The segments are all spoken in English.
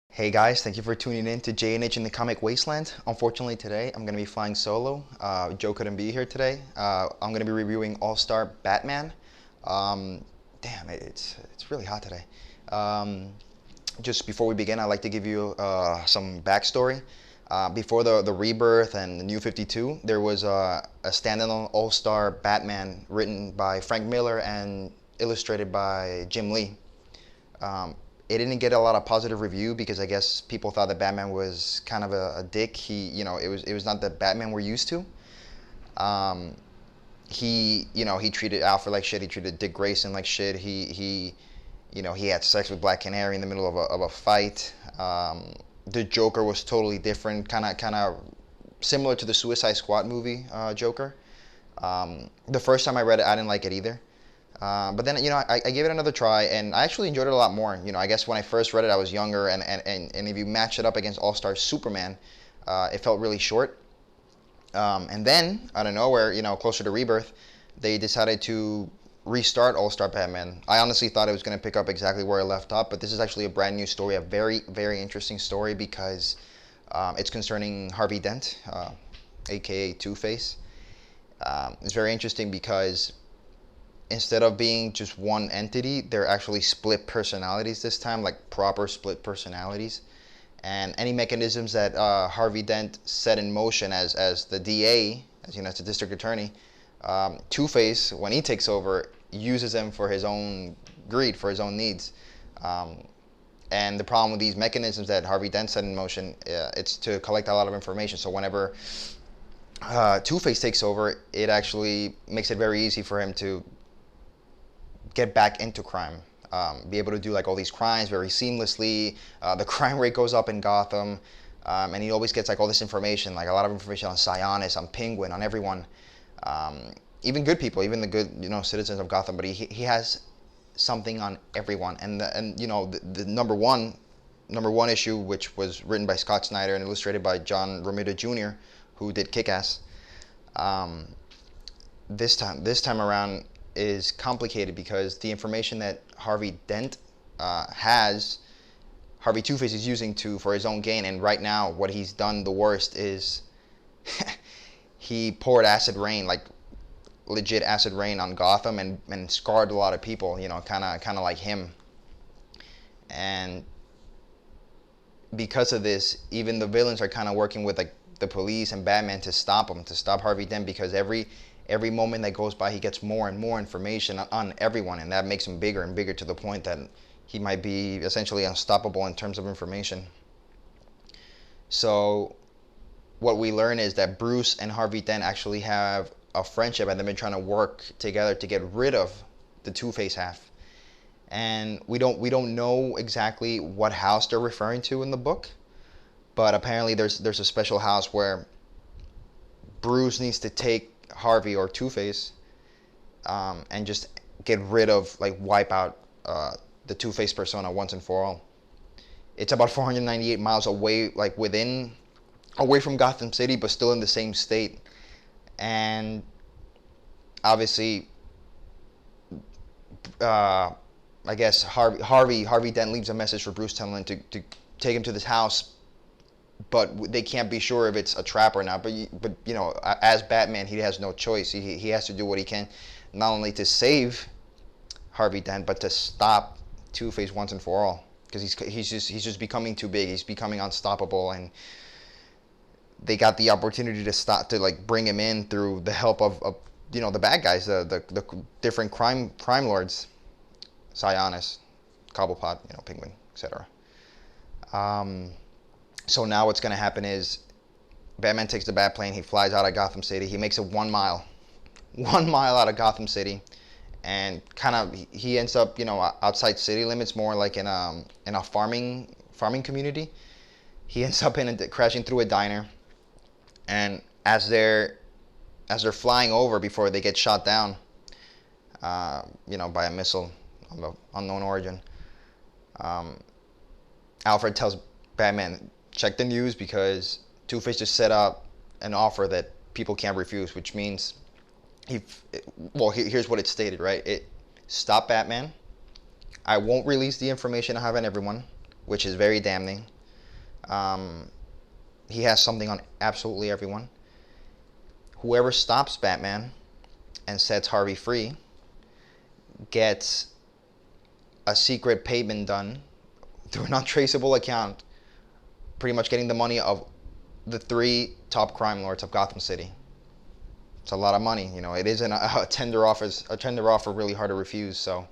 Hey guys, thank you for tuning in to J&H in the Comic Wasteland. Unfortunately today I'm going to be flying solo. Joe couldn't be here today. I'm going to be reviewing All-Star Batman. Um, damn, it's really hot today. Um, just before we begin, I'd like to give you some backstory. Before the rebirth and the New 52, there was a standalone All-Star Batman written by Frank Miller and illustrated by Jim Lee. Um, it didn't get a lot of positive review because I guess people thought that Batman was kind of a dick. It was not the Batman we're used to. Um, he treated Alfred like shit. He treated Dick Grayson like shit. He had sex with Black Canary in the middle of a fight. The Joker was totally different, kind of similar to the Suicide Squad movie Joker. The first time I read it, I didn't like it either. But then, I gave it another try, and I actually enjoyed it a lot more. I guess when I first read it, I was younger, and if you match it up against All-Star Superman, it felt really short. And then, out of nowhere, closer to Rebirth, they decided to restart All-Star Batman. I honestly thought it was going to pick up exactly where it left off, but this is actually a brand new story, a very, very interesting story because it's concerning Harvey Dent, aka Two-Face. It's very interesting because instead of being just one entity, they're actually split personalities this time, like proper split personalities. And any mechanisms that Harvey Dent set in motion as the DA, as the district attorney, Two-Face, when he takes over, uses them for his own greed, for his own needs. And the problem with these mechanisms that Harvey Dent set in motion, it's to collect a lot of information. So whenever Two-Face takes over, it actually makes it very easy for him to get back into crime, be able to do like all these crimes very seamlessly. The crime rate goes up in Gotham, and he always gets like all this information, like a lot of information on Sionis, on Penguin, on everyone, even good people, even the good citizens of Gotham. But he has something on everyone, and the number one issue, which was written by Scott Snyder and illustrated by John Romita Jr., who did Kick-Ass. This time around is complicated because the information that Harvey Dent has, Harvey Two-Face is using for his own gain. And right now, what he's done the worst is he poured acid rain, like legit acid rain, on Gotham and scarred a lot of people. Kind of like him. And because of this, even the villains are kind of working with like the police and Batman to stop him, to stop Harvey Dent, because every moment that goes by, he gets more and more information on everyone, and that makes him bigger and bigger to the point that he might be essentially unstoppable in terms of information. So what we learn is that Bruce and Harvey Dent actually have a friendship, and they've been trying to work together to get rid of the Two-Face half. And we don't know exactly what house they're referring to in the book, but apparently there's a special house where Bruce needs to take Harvey or Two-Face and just get rid of, like, wipe out the Two-Face persona once and for all. It's about 498 miles away, like away from Gotham City, but still in the same state. And obviously, I guess Harvey Dent leaves a message for Bruce telling him to take him to this house, but they can't be sure if it's a trap or not. But as Batman, he has no choice. He has to do what he can, not only to save Harvey Dent, but to stop Two-Face once and for all. Because he's just becoming too big. He's becoming unstoppable, and they got the opportunity to like bring him in through the help of the bad guys, the different crime lords, Sionis, Cobblepot, Penguin, etc. So now what's going to happen is Batman takes the Batplane, he flies out of Gotham City, he makes it 1 mile out of Gotham City, and he ends up outside city limits, more like in a farming community. He ends up crashing through a diner, and as they're flying over before they get shot down, by a missile of unknown origin, Alfred tells Batman, check the news, because Two-Face just set up an offer that people can't refuse, which means here's what it stated, right? Stop Batman. I won't release the information I have on everyone, which is very damning. Um, he has something on absolutely everyone. Whoever stops Batman and sets Harvey free gets a secret payment done through an untraceable account, pretty much getting the money of the three top crime lords of Gotham City. It's a lot of money, you know. It isn't a tender offer really hard to refuse. So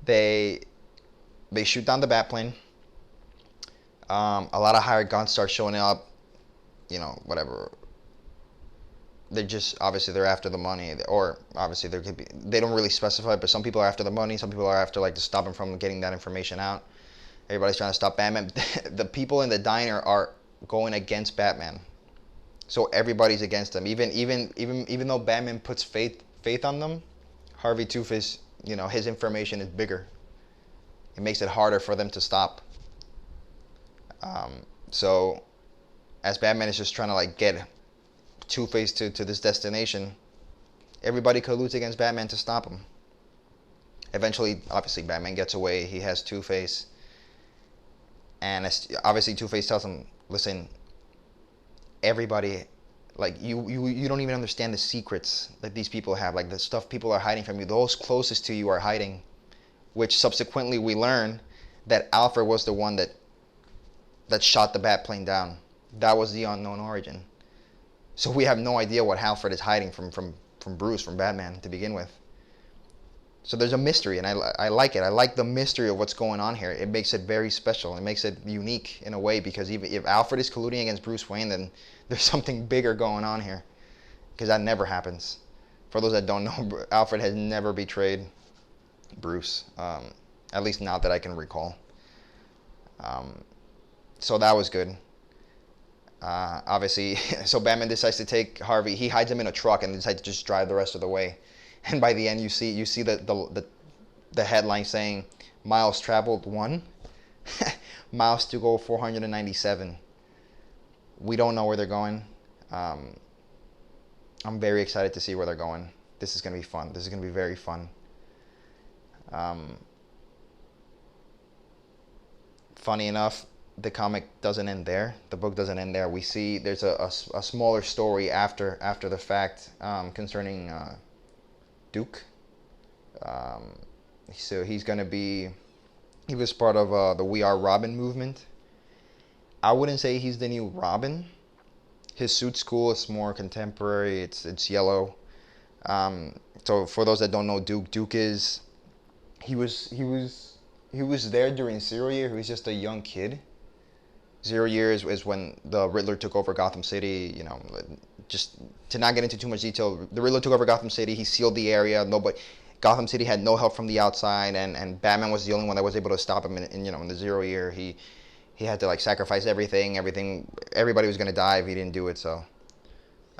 they they shoot down the Batplane. A lot of hired guns start showing up. You know, whatever. They're just obviously they're after the money, or obviously there could be, they don't really specify, but some people are after the money. Some people are after like to stop him from getting that information out. Everybody's trying to stop Batman. The people in the diner are going against Batman, so everybody's against him. Even though Batman puts faith on them, Harvey Two-Face, you know, his information is bigger. It makes it harder for them to stop. So as Batman is just trying to like get Two-Face to this destination, everybody colludes against Batman to stop him. Eventually, obviously, Batman gets away. He has Two-Face. And obviously Two-Face tells him, listen, everybody, like, you don't even understand the secrets that these people have. Like, the stuff people are hiding from you. Those closest to you are hiding. Which subsequently we learn that Alfred was the one that shot the Batplane down. That was the unknown origin. So we have no idea what Alfred is hiding from Bruce, from Batman, to begin with. So there's a mystery, and I like it. I like the mystery of what's going on here. It makes it very special. It makes it unique in a way, because even if Alfred is colluding against Bruce Wayne, then there's something bigger going on here. Because that never happens. For those that don't know, Alfred has never betrayed Bruce. At least not that I can recall. So that was good. Obviously, so Batman decides to take Harvey. He hides him in a truck and decides to just drive the rest of the way. And by the end, you see the headline saying, "Miles traveled 1, miles to go 497." We don't know where they're going. I'm very excited to see where they're going. This is gonna be fun. This is gonna be very fun. Funny enough, the comic doesn't end there. The book doesn't end there. We see there's a smaller story after the fact, concerning Duke. So he was part of the We Are Robin movement. I wouldn't say he's the new Robin. His suit's cool. It's more contemporary. It's yellow. So for those that don't know, Duke is he was there during 0 Year. He was just a young kid. 0 Years is when the Riddler took over Gotham City. You know, just to not get into too much detail, the Riddler took over Gotham City. He sealed the area. Gotham City had no help from the outside, and Batman was the only one that was able to stop him. In the 0 Year, he had to like sacrifice everything. Everybody was gonna die if he didn't do it. So,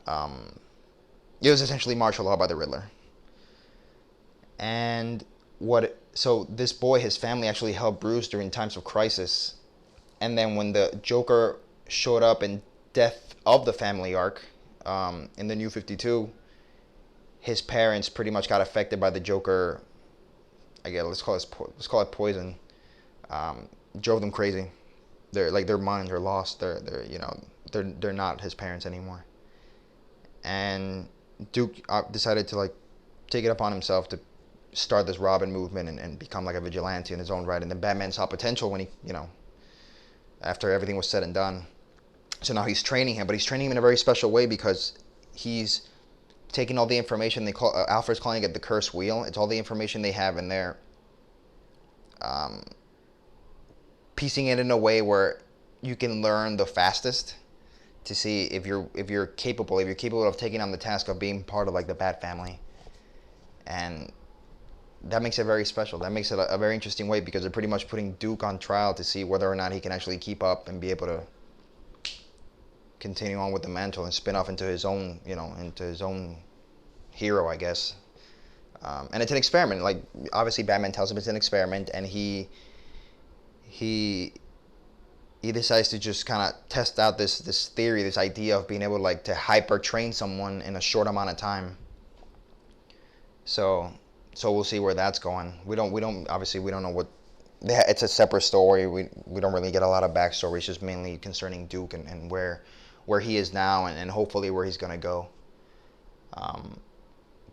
it was essentially martial law by the Riddler. And so this boy, his family actually helped Bruce during times of crisis. And then when the Joker showed up in Death of the Family arc, in the New 52, his parents pretty much got affected by the Joker. I guess let's call it poison. Drove them crazy. Their minds are lost. They're not his parents anymore. And Duke decided to like take it upon himself to start this Robin movement and become like a vigilante in his own right. And then Batman saw potential when he, after everything was said and done. So now he's training him, but he's training him in a very special way, because he's taking all the information. Alfred's calling it the cursed wheel. It's all the information they have in there, piecing it in a way where you can learn the fastest to see if you're capable of taking on the task of being part of like the Bat family. And that makes it very special. That makes it a very interesting way, because they're pretty much putting Duke on trial to see whether or not he can actually keep up and be able to continue on with the mantle and spin off into his own hero, I guess. And it's an experiment. Like, obviously Batman tells him it's an experiment, and he decides to just kind of test out this theory, this idea of being able to like to hyper train someone in a short amount of time. So we'll see where that's going. We don't know yeah, it's a separate story. We don't really get a lot of backstory. It's just mainly concerning Duke and where he is now and hopefully where he's gonna go.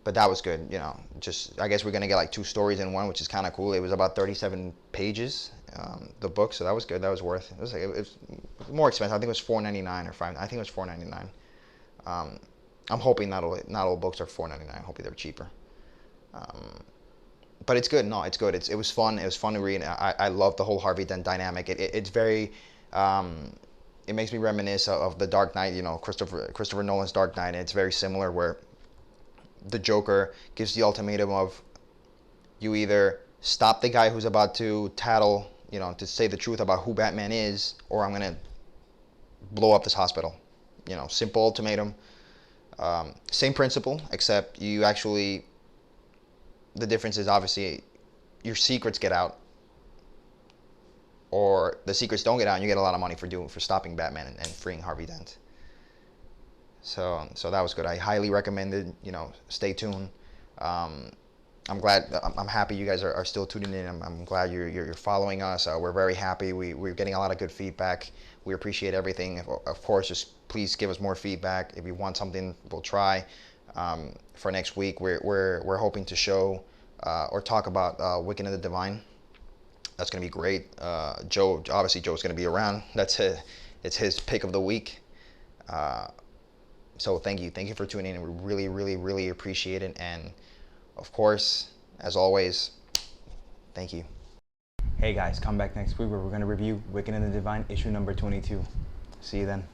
But that was good, you know. Just I guess we're gonna get like two stories in one, which is kind of cool. It was about 37 pages, the book, so that was good. That was worth. It was like, it was more expensive. I think it was $4.99 or five. I think it was $4.99. I'm hoping not all books are $4.99. Hopefully they're cheaper. But it's good. No, it's good. It was fun. It was fun to read. I love the whole Harvey Dent dynamic. It's very. It makes me reminisce of the Dark Knight. You know, Christopher Nolan's Dark Knight. And it's very similar where the Joker gives the ultimatum of you either stop the guy who's about to tattle, you know, to say the truth about who Batman is, or I'm gonna blow up this hospital. You know, simple ultimatum. Same principle, except you actually. The difference is obviously your secrets get out, or the secrets don't get out, and you get a lot of money for stopping Batman and freeing Harvey Dent. So that was good. I highly recommend it. You know, stay tuned. I'm glad. I'm happy you guys are still tuning in. I'm glad you're following us. We're very happy. We're getting a lot of good feedback. We appreciate everything. Of course, just please give us more feedback. If you want something, we'll try. For next week, we're hoping to show or talk about Wiccan of the Divine. That's gonna be great. Joe's gonna be around. It's his pick of the week. So thank you for tuning in. We really appreciate it. And of course, as always, thank you. Hey guys, come back next week where we're gonna review Wiccan and the Divine issue number 22. See you then.